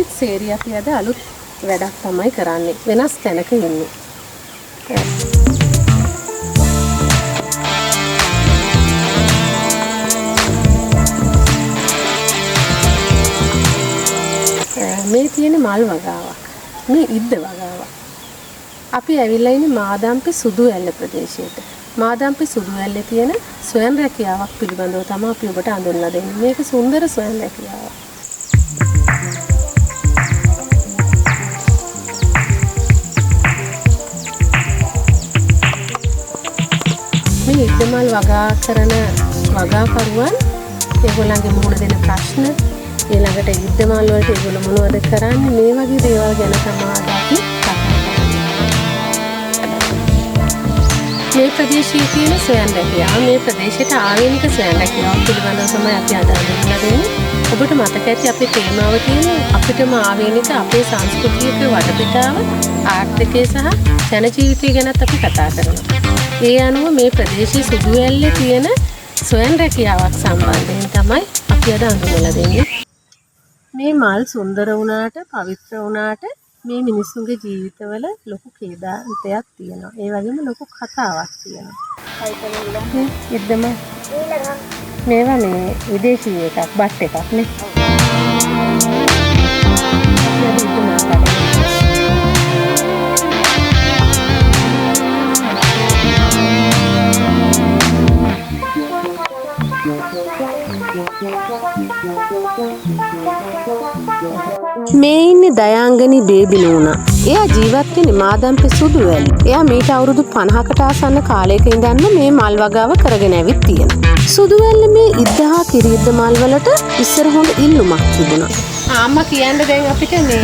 විවිධ සේරිය අපි අද අලුත් වැඩක් තමයි කරන්නේ. වෙනස් තැනක ඉන්නේ. මේ තියෙන මල් වගාවක්. මේ ඉද්ද වගාවක්. අපි ඇවිල්ලා ඉන්නේ මාදම්පි සුදුඇල්ල ප්‍රදේශයට. මාදම්පි සුදුඇල්ලේ තියෙන ස්වයං රැකියාවක් පිළිබඳව තමයි අපි ඔබට අඳුන්ලා දෙන්නේ. මේක සුන්දර ස්වයං රැකියාවක්. මේ ඉද්දමල් වගා කරන වගාකරුවන් ඒගොල්ලන්ගේ මුහුණ දෙන ප්‍රශ්න ඊළඟට ඉද්දමල් වලට ඒගොල්ලෝ මොනවද කරන්නේ මේ වගේ දේවල් ගැන තමයි අපි කතා කරන්නේ. මේ ප්‍රදේශයේ තියෙන ස්වයං රැකියාව මේ ප්‍රදේශයට ආවේනික ස්වයං රැකියාව පිළිබඳව තමයි අපි අද අඳුන්ලා දෙන්නේ. ඔබට මතක ඇති අපේ තේමාව තියෙන අපිටම ආවේනික අපේ සංස්කෘතියක වටපිටාව ආර්ථිකය සහ ජන ජීවිතය ගැනත් අපි කතා කරනවා. ඒ අනුව මේ ප්‍රදේශයේ සුදුඇල්ලේ තියෙන ස්වයං රැකියාවක් සම්බන්ධයෙන් තමයි අපි අද අඳුනලා දෙන්නේ. මේ මල් සුන්දර වුණාට පවිත්‍ර වුණාට මේ මිනිස්සුන්ගේ ජීවිතවල ලොකු ඛේදාන්තයක් තියෙනවා. ඒ වගේම ලොකු කතාවක් තියෙනවා. ඉද්දම මේවා මේ විදේශීය එකක් බට් එකක් නේ. මේ ඉන්නේ දයාංගනී බේබි නෝනා. එයා ජීවත් වෙන්නේ මාදම්පි සුදුඇල්ල. එයා මීට අවුරුදු 50කට ආසන්න කාලයක ඉඳන්ම මේ මල් වගාව කරගෙන ඇවිත් තියෙනවා. සුදුඇල්ල මේ ඉද්දහා කිරිද්ද මල් වලට ඉස්සර හොඳ ඉල්ලුමක් තිබුණා. අම්මා කියන්නේ දැන් අපිට මේ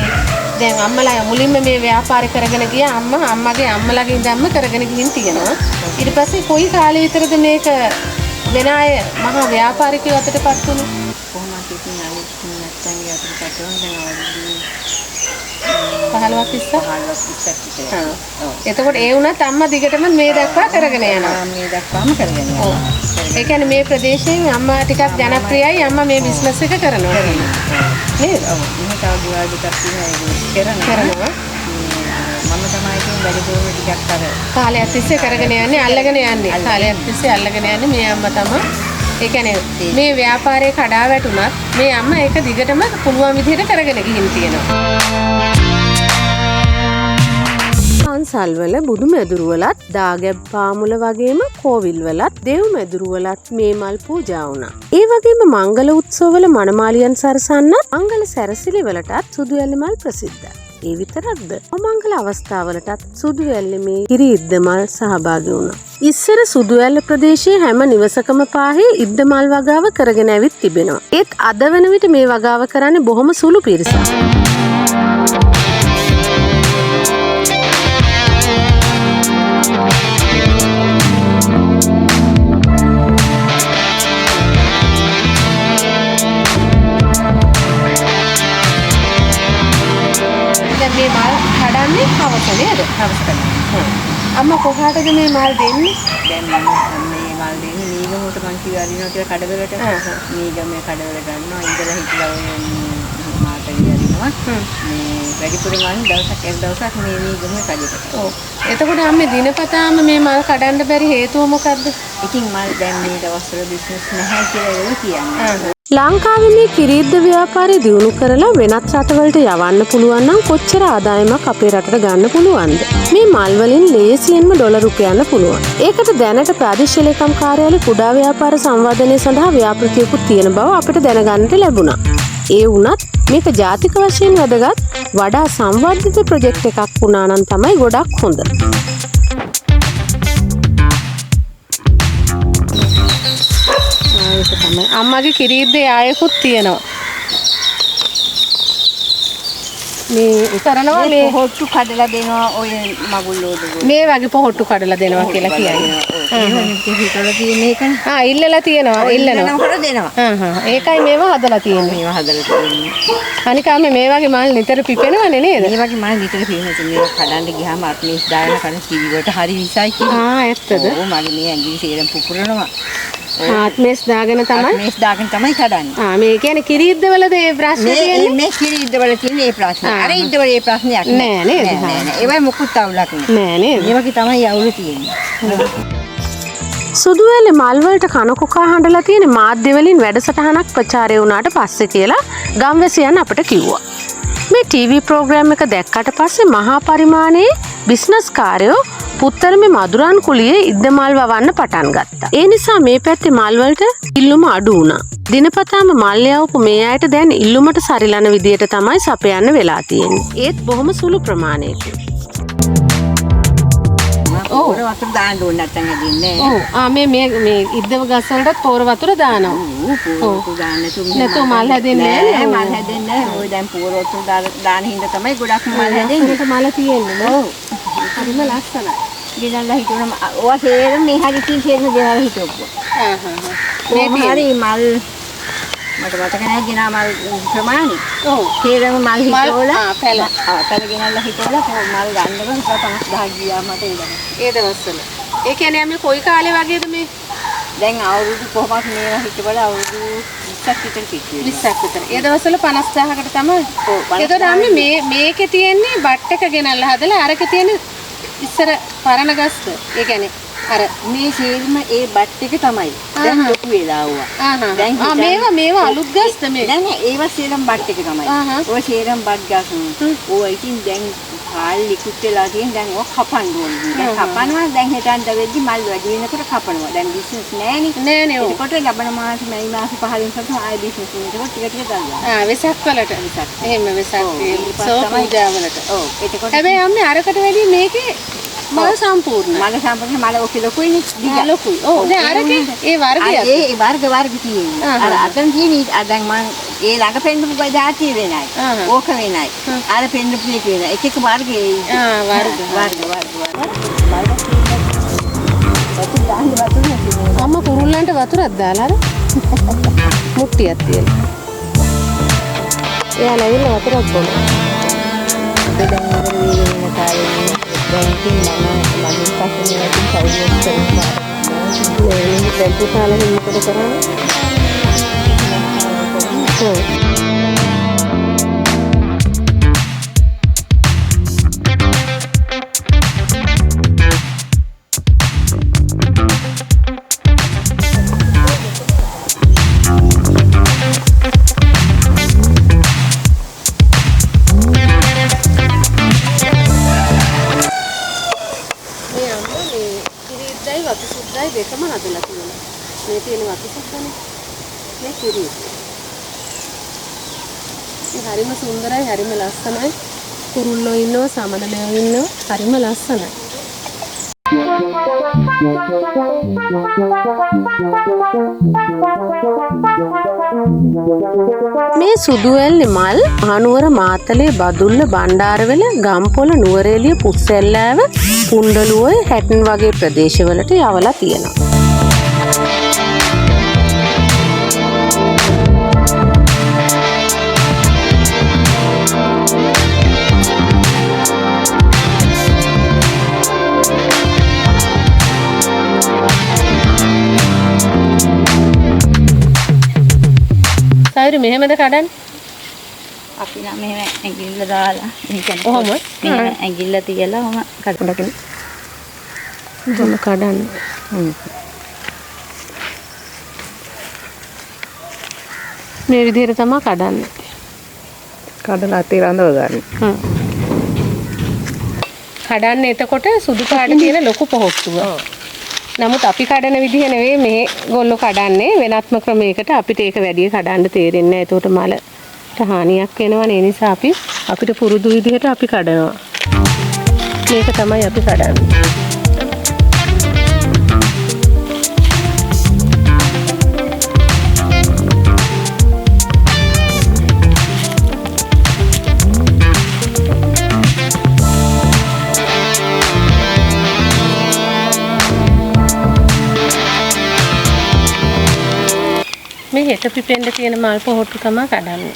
දැන් අම්මලා මුලින්ම මේ ව්‍යාපාරය කරගෙන ගියා. අම්මගේ අම්මලාගේ ඉඳන්ම කරගෙන ගිහින් තියෙනවා. ඊට පස්සේ කොයි කාලෙ විතරද මේක වෙන අය මහා ව්‍යාපාරිකයෝ අතටපත් වුණේ? කොහොමද ඉතින් අනිත් නැත්තන්ගේ අතටපත් වුණේ දැන් අවුරුදු 15ක් එතකොට ඒ වුණත් අම්මා දිගටම මේ දක්වා කරගෙන යනවා. මේ දක්වාම කරගෙන යනවා. ඒ කියන්නේ මේ ප්‍රදේශයෙන් අම්මා ටිකක් ජනප්‍රියයි. අම්මා මේ බිස්නස් එක කරනවා. නේද? ඔව්. මේ තව දිවාල් දෙකක් තියෙනවා කරනවා. මම තමයි ඉතින් වැඩිපුරම ටිකක් අර කාලයක් තිස්සේ කරගෙන යන්නේ අල්ලගෙන යන්නේ. කාලයක් තිස්සේ අල්ලගෙන යන්නේ මේ අම්මා තමයි. ඒ කියන්නේ මේ ව්‍යාපාරේ කඩා වැටුණත් මේ අම්මා ඒක දිගටම පුළුවන් විදිහට කරගෙන ගිහින් තියෙනවා. පන්සල්වල බුදු මැදුරුවලත් දාගැබ් පාමුල වගේම කෝවිල්වලත් දෙව් මැදුරුවලත් මේ මල් පූජා වුණා. ඒ වගේම මංගල උත්සවවල මනමාලියන් සරසන්නත් මංගල සැරසිලි වලටත් සුදුඇල්ල මල් ප්‍රසිද්ධයි. ඒ විතරක්ද මංගල අවස්ථාවලටත් සුදුඇල්ලේ මේ කිරි ඉද්ද මල් සහභාගී වුණා. ඉස්සර සුදුඇල්ල ප්‍රදේශයේ හැම නිවසකම පාහේ ඉද්ද මල් වගාව කරගෙන ඇවිත් තිබෙනවා. ඒත් අද වෙන විට මේ වගාව කරන්නේ බොහොම සුළු පිරිසක්. මේ මල් කඩන්නේ හවස නේද? හවස කරනවා. අම්මා කොහාටද මේ මල් දෙන්නේ? දැන් මම මේ මල් දෙන්නේ නීගමකට මං කිව්වා අරිනවා කියලා කඩවලට. නීගමේ කඩවල ගන්නවා. ඉඳලා හිටලා ඔය මාතේ අරිනවා. මේ වැඩිපුර මල් දවසක් මේ නීගමේ කඩේකට. ඔව්. එතකොට අම්මේ දිනපතාම මේ මල් කඩන්න බැරි හේතුව මොකද්ද? ඉතින් මල් දැන් මේ දවස්වල බිස්නස් නැහැ කියලා ඒගොල්ලෝ කියන්නේ. ලංකාවේ මේ කිරිද්ද ව්‍යාපාරය දියුණු කරලා වෙනත් රටවලට යවන්න පුළුවන් නම් කොච්චර ආදායමක් අපේ රටට ගන්න පුළුවන්ද? මේ මල් වලින් ලේසියෙන්ම ඩොලර් උපයන්න පුළුවන්. ඒකට දැනට ප්‍රාදේශීය ලේකම් කාර්යාලයේ කුඩා ව්‍යාපාර සංවර්ධනය සඳහා ව්‍යාපෘතියකුත් තියෙන බව අපිට දැනගන්නට ලැබුණා. ඒ වුණත් මේක ජාතික වශයෙන් වැදගත් වඩා සංවර්ධිත ප්‍රොජෙක්ට් එකක් වුණා නම් තමයි ගොඩක් හොඳ. අම්මගේ කිරිද්දේ ආයෙකුත් තියෙනවා. මේ කරනවා මේ පොහොට්ටු කඩලා දෙනවා ඔය මගුල් ලෝඩු මේ වගේ පොහොට්ටු කඩලා දෙනවා කියලා කියන්නේ. හිතලා තියෙන එකනේ. ඉල්ලලා තියෙනවා ඉල්ලනවා දෙනවා. ඒකයි මේව හදලා තියෙන්නේ. අනික මේ වගේ මල් නිතර පිපෙනවනේ නේද? මේ වගේ මල් නිතර පිපෙනවා. මේක කඩන්න ගියාම අත්මේස් දායන කන කිරි වලට හරි විසයි කියලා. ඇත්තද? ඔව් මගේ මේ ඇඟිලි සේරම පුපුරනවා. ආත්මේස් දාගෙන තමයි මේස් දාගෙන තමයි කඩන්නේ. මේ කියන්නේ කිරි ඉද්දවලද ඒ ප්‍රශ්නේ තියෙන්නේ? මේ කිරි ඉද්දවල තියෙන ඒ ප්‍රශ්නේ. අර ඉද්දවල ඒ ප්‍රශ්නයක් නෑ නේද? නෑ. ඒවයි මොකුත් අවුලක් නෑ නේද? ඒ වගේ තමයි අවුල තියෙන්නේ. සුදුවැලේ මල් වලට කනකොකා හඬලා තියෙන මාධ්‍ය වලින් වැඩසටහනක් ප්‍රචාරය වුණාට පස්සේ කියලා ගම්වැසියන් අපට කිව්වා. මේ ටීවී ප්‍රෝග්‍රෑම් එක දැක්කට පස්සේ මහා පරිමාණයේ බිස්නස් කාරයෝ පුත්තරමේ මදුරන් කුලියේ ඉද්ද මල් වවන්න පටන් ගත්තා. ඒ නිසා මේ පැත්තේ මල් වලට ඉල්ලුම අඩු වුණා. දිනපතාම මල් යවපු මේ අයට දැන් ඉල්ලුමට සරිලන විදියට තමයි සපයන්න වෙලා තියෙන්නේ. ඒත් බොහොම සුළු ප්‍රමාණයකින්. පොර වතුර දාන්න ඕනේ නැත්නම් ඇදින්නේ නෑ. මේ ඉද්දව ගස් වලට පොර වතුර දානවා. ඔව් දාන්න තුන්නේ. නැතු මල් හැදෙන්නේ නෑ. මල් හැදෙන්නේ නෑ. ඔය දැන් පොර වතුර දාන හින්දා තමයි ගොඩක් මල් හැදෙන්නේ. මල තියෙන්නේ. ඔව්. හරිම ලස්සනයි. ගෙනල්ලා හිටුණා. ඔය සේරම මේ හරි තියෙන සේරම ගෙනල්ලා හිටුවා. මේ හරි මල් මට මතක නැහැ ගෙනා මල් ප්‍රමාණි. ඔව්. සේරම මල් හිටවලා පැල ගෙනල්ලා හිටවලා මල් ගන්නකොට 50000 ගියා මට ඒ දවස්වල. ඒ කියන්නේ අපි කොයි කාලේ වගේද මේ? දැන් අවුරුදු කොහොමද මේවා හිටවල අවුරුදු 20ක් විතර පිටියේ. 20ක් විතර. ඒ දවස්වල 50000කට තමයි. ඔව්. ඒතකොට අපි මේකේ තියෙන්නේ බට් එක ගෙනල්ලා හදලා අරක තියෙන්නේ ඉස්සර පරණ ගස්ද? ඒ කියන්නේ අර මේ සේරම ඒ බට් එක තමයි. දැන් ලොකු වෙලා ආවා. දැන් මේවා අලුත් ගස්ද මේ? දැන් ඒවා සේරම බට් එක තමයි. ඔය සේරම බට් ගස්. ඔය ඉතින් දැන් කාල් ලිකුත් වෙලා තියෙන දැන් ඔය කපන්න ඕනේ. දැන් කපනවා දැන් හෙටන්ට වෙද්දි මල් වැඩි වෙනකොට කපනවා. දැන් බිස්නස් නෑනේ. ඒකට ලබන මාස මැයි මාස 15 වෙනිදා ආයෙ බිස්නස් වෙනකොට ටික ටික දානවා. වෙසක් වලට. එහෙම වෙසක් සෝ පූජා වලට. ඔව්. එතකොට හැබැයි අම්මේ අරකට වැඩි මේකේ මල සම්පූර්ණ. මල ඔකේ ලොකුයිනේ. දිග ලොකුයි. ඔව්. දැන් අරකේ ඒ වර්ගයක්. ඒ වර්ග තියෙන්නේ. අර අතන් තියෙන්නේ දැන් මම ඒ ළඟ පෙන්නපු ගාතිය වෙනයි. ඕක වෙනයි. අර පෙන්නපු එක වෙනයි. එක වර්ගේ. අම්මා කුරුල්ලන්ට වතුරක් දාලා අර මුට්ටියක් තියලා. එයා නැගිලා වතුරක් බොනවා. දැන් ඉතින් මම පස්සේ ඉතින් සයිඩ් කරනවා. දැන් පුතාලා මොකද කරන්නේ? දෙකම හදලා තියෙනවා. මේ තියෙන වතු සුද්දනේ. මේ කිරි. මේ හරිම සුන්දරයි, හරිම ලස්සනයි. කුරුල්ලෝ ඉන්නවා, සමනලයෝ ඉන්නවා. හරිම ලස්සනයි. මේ සුදුවැල්ලේ මල් මහනුවර මාතලේ බදුල්ල බණ්ඩාරවල ගම්පොළ නුවරඑළිය පුස්සැල්ලාව කුණ්ඩලුවේ හැටන් වගේ ප්‍රදේශවලට යවලා තියෙනවා. සයිරි මෙහෙමද කඩන්නේ? අපි නම් මෙහෙම ඇඟිල්ල දාලා මෙහෙම කොහොම? ඇඟිල්ල තියලා ඔහම කඩන්න. මෙහෙම කඩන්න. මේ විදිහට තමයි කඩන්නේ. කඩලා අතේ රඳව ගන්න. කඩන්නේ එතකොට සුදු පාට තියෙන ලොකු පොහොට්ටුව. නමුත් අපි කඩන විදිහ නෙවෙයි මේ ගොල්ලෝ කඩන්නේ වෙනත්ම ක්‍රමයකට. අපිට ඒක වැඩි කඩන්න තේරෙන්නේ නැහැ. ඒකට මලට හානියක් වෙනවනේ. ඒ නිසා අපිට පුරුදු විදිහට අපි කඩනවා. මේක තමයි අපි කඩන්නේ. මේ හෙට පිපෙන්න තියෙන මල් පොහොට්ටු තමයි කඩන්නේ.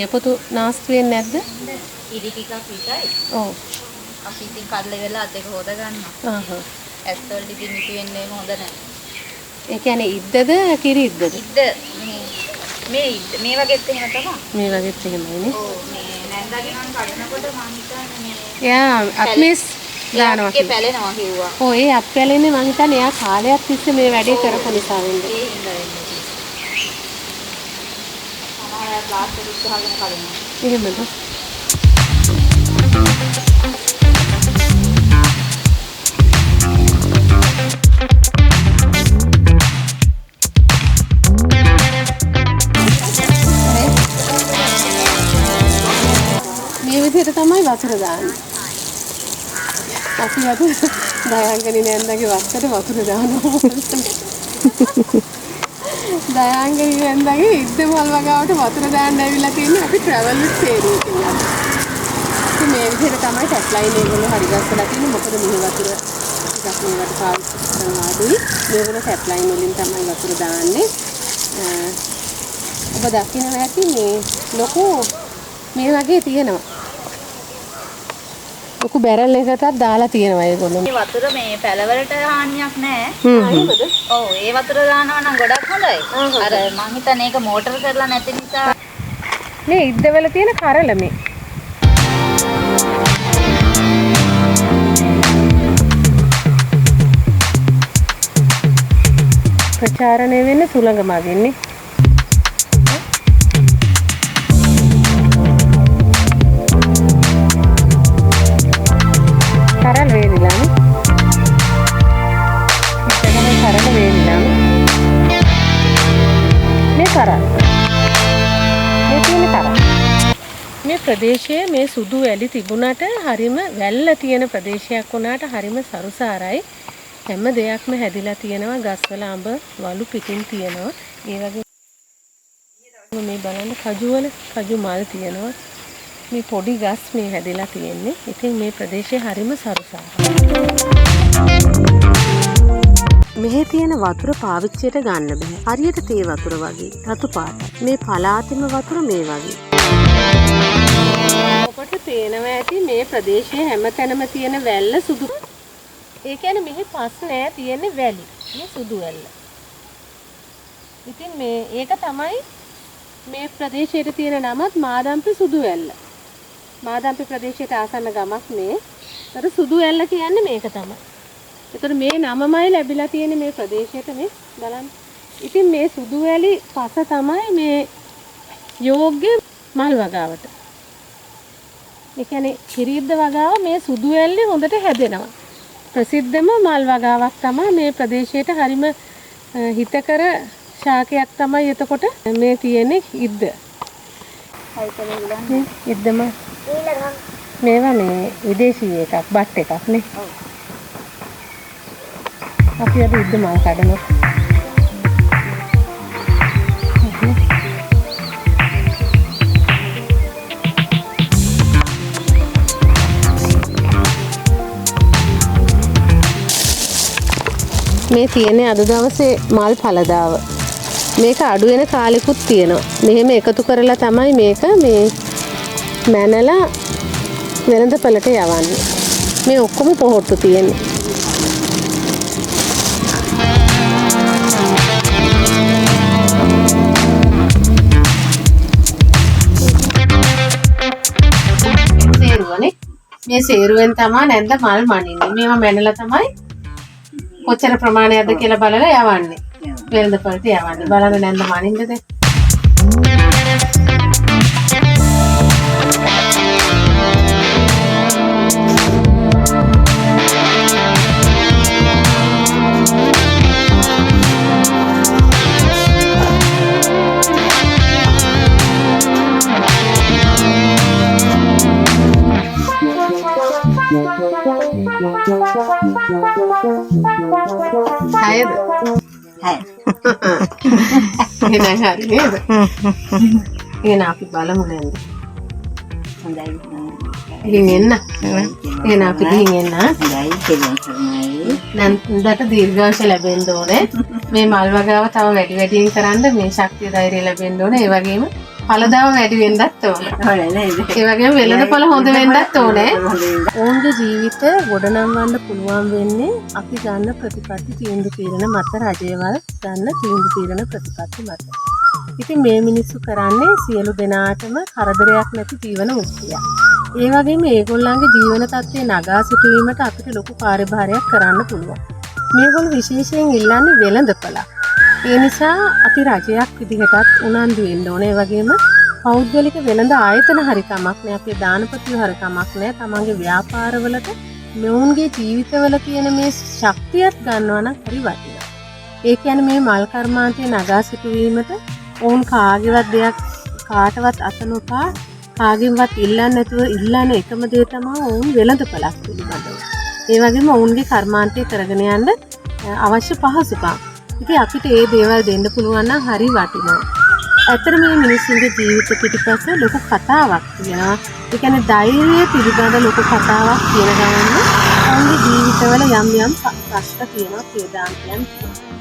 නියපොතු නාස්ති වෙන්නේ නැද්ද? ඉරි ටිකක් විතරයි. ඔව්. අපි ඉතින් කඩලා වෙලා අත් දෙක හොද ගන්නවා. ඇස්වල ඉතින් ඉති වෙන්නේ හොඳ නැහැ. ඒ කියන්නේ ඉද්දද කිරි ඉද්දද? ඉද්ද මේ ඉද්ද මේ වගේත් එහෙම තමයි. මේ වගේත් එහෙමයිනේ. ඔව් මේ නැන්දාගේ නම් කඩනකොට මම හිතන්නේ මේ එයා අත්මිස් දානවා. ඒකේ පැලෙනවා කිව්වා. ඔව් ඒ අත් පැලෙන්නේ මං හිතන්නේ එයා කාලයක් තිස්සේ මේ වැඩේ කරපු නිසා වෙන්නේ. ඒ හින්දා වෙන්නේ. සමහර ග්ලාස් එක ගහගෙන කලිනවා. එහෙමද? මේ විදිහට තමයි වතුර දාන්නේ. අපි වතුර දයාංගනි නෑන්දාගේ වත්තට වතුර දානවා. දයාංගනි නෑන්දාගේ ඉද්ද මල් වගාවට වතුර දාන්න ඇවිල්ලා තියෙන්නේ අපි ට්‍රැවල් විත් සේරුවකින්. ඉතින් මේ විදිහට තමයි ටැප් ලයින් ඒගොල්ලෝ හරි ගස්සලා තියෙන්නේ. මොකද මෙහි වතුර ටිකක් මේකට පාවිච්චි කරන අඩුයි. මේවල ටැප් ලයින් වලින් තමයි වතුර දාන්නේ. ඔබ දකින්න ඇති මේ ලොකු මේ වගේ තියෙනවා. ලොකු බැරල් එකකට දාලා තියෙනවා ඒගොල්ලෝ. මේ වතුර මේ පැලවලට හානියක් නැහැ. නේද? ඔව් ඒ වතුර දානවා නම් ගොඩක් හොඳයි. අර මං හිතන්නේ ඒක මෝටර කරලා නැති නිසා මේ ඉද්දවල තියෙන කරල මේ. ප්‍රචාරණය වෙන්නේ සුළඟ මගින්නේ. කරල් වේලිලානේ. ඉතින් කරල වේලිලානේ. මේ කරල්. මේ තියෙන කරල්. මේ ප්‍රදේශයේ මේ සුදු වැලි තිබුණාට හරිම වැල්ල තියෙන ප්‍රදේශයක් වුණාට හරිම සරුසාරයි. හැම දෙයක්ම හැදිලා තියෙනවා. ගස්වල අඹ වලු පිටින් තියෙනවා. ඒ වගේ මේ බලන්න කජු මල් තියෙනවා. මේ පොඩි ගස් මේ හැදිලා තියෙන්නේ. ඉතින් මේ ප්‍රදේශය හරිම සරුසාරයි. මෙහි තියෙන වතුර පාවිච්චියට ගන්න බෑ. හරියට තේ වතුර වගේ රතු පාටයි. මේ පළාතෙම වතුර මේ වගේ. ඔබට පේනවා ඇති මේ ප්‍රදේශයේ හැමතැනම තියෙන වැල්ල සුදු. ඒ කියන්නේ මෙහි පස් නෑ තියෙන්නේ වැලි. මේ සුදු වැල්ල. ඉතින් මේ ඒක තමයි මේ ප්‍රදේශයේ තියෙන නමත් මාදම්පි සුදු වැල්ල. මාදම්පි ප්‍රදේශයට ආසන්න ගමක් මේ. ඒතර සුදු වැල්ල කියන්නේ මේක තමයි. ඒතර මේ නමමයි ලැබිලා තියෙන්නේ මේ ප්‍රදේශයට මේ බලන්න. ඉතින් මේ සුදු වැලි පස තමයි මේ යෝග්‍ය මල් වගාවට. ඒ කියන්නේ කිරිද්ද වගාව මේ සුදු වැල්ලේ හොඳට හැදෙනවා. ප්‍රසිද්ධම මල් වගාවක් තමයි මේ ප්‍රදේශයට හරිම හිතකර ශාකයක් තමයි එතකොට මේ තියෙන්නේ ඉද්ද. ඉද්දම මේවා මේ විදේශී එකක් බට් එකක් නේ. ඔව්. අපි අද ඉද්ද මල් කඩනවා. මේ තියෙන්නේ අද දවසේ මල් ඵලදාව. මේක අඩු වෙන කාලෙකුත් තියෙනවා. මෙහෙම එකතු කරලා තමයි මේක මේ මැනලා වෙළඳපළට යවන්නේ. මේ ඔක්කොම පොහොට්ටු තියෙන්නේ. සේරුවනේ. මේ සේරුවෙන් තමයි නැන්ද මල් මනින්නේ. මේවා මැනලා තමයි කොච්චර ප්‍රමාණයක්ද කියලා බලලා යවන්නේ. වෙළඳපළට යවන්නේ. බලන්න නැන්ද මනින්නද? හයද? හය. එහෙනම් හරි නේද? එහෙනම් අපි බලමු නේද? හොඳයි. ගිහින් එන්න. එහෙනම් අපි ගිහින් එන්න. හොඳයි කෙනෙක්මයි. නන්දට දීර්ඝායුෂ ලැබෙන්න ඕනේ. මේ මල් වගාව තව වැඩි වැඩියෙන් කරන්න මේ ශක්තිය ධෛර්යය ලැබෙන්න ඕනේ. ඒ වගේම ඵලදාම වැඩි වෙන්නත් ඕනේ. හොඳයි නේද? ඒ වගේම වෙළඳපොළ හොඳ වෙන්නත් ඕනේ. ඔවුන්ගේ ජීවිතය ගොඩනංවන්න පුළුවන් වෙන්නේ අපි ගන්න ප්‍රතිපත්ති තීන්දුව తీරන මත, රජයවල් ගන්න තීන්දුව తీරන ප්‍රතිපත්ති මත. ඉතින් මේ මිනිස්සු කරන්නේ සියලු දෙනාටම කරදරයක් නැති ජීවන මුක්තියක්. ඒ වගේම මේගොල්ලන්ගේ ජීවන තත්ත්වය නගා සිටුවීමට අපිට ලොකු කාර්යභාරයක් කරන්න පුළුවන්. මේගොල්ලෝ විශේෂයෙන් ඉල්ලන්නේ වෙළඳපළ. ඒ නිසා අපි රජයක් විදිහටත් උනන්දු වෙන්න ඕනේ. ඒ වගේම පෞද්ගලික වෙළඳ ආයතන හරි කමක් නෑ, අපේ දානපතිව හරි කමක් නෑ. තමන්ගේ ව්‍යාපාරවලට මෙවුන්ගේ ජීවිතවල තියෙන මේ ශක්තියත් ගන්නවා නම් හරි වටිනවා. ඒ කියන්නේ මේ මල් කර්මාන්තය නගා සිටුවීමට ඔවුන් කාගේවත් දෙයක් කාටවත් අත නොපා කාගෙන්වත් ඉල්ලන්නේ නැතුව ඉල්ලන එකම දේ තමයි ඔවුන් වෙළඳපළක් පිළිබඳව. ඒ වගේම ඔවුන්ගේ කර්මාන්තය කරගෙන යන්න අවශ්‍ය පහසුකම්. ඉතින් අපිට මේ දේවල් දෙන්න පුළුවන් නම් හරි වටිනවා. ඇත්තට මේ මිනිස්සුන්ගේ ජීවිත පිටිපස්ස ලොකු කතාවක් තියෙනවා. ඒ කියන්නේ ධෛර්යය පිළිබඳ ලොකු කතාවක් කියන ගමන් ඔවුන්ගේ ජීවිතවල යම් යම් ප්‍රශ්න තියෙනවා, ක්‍රියාදාමයන් තියෙනවා.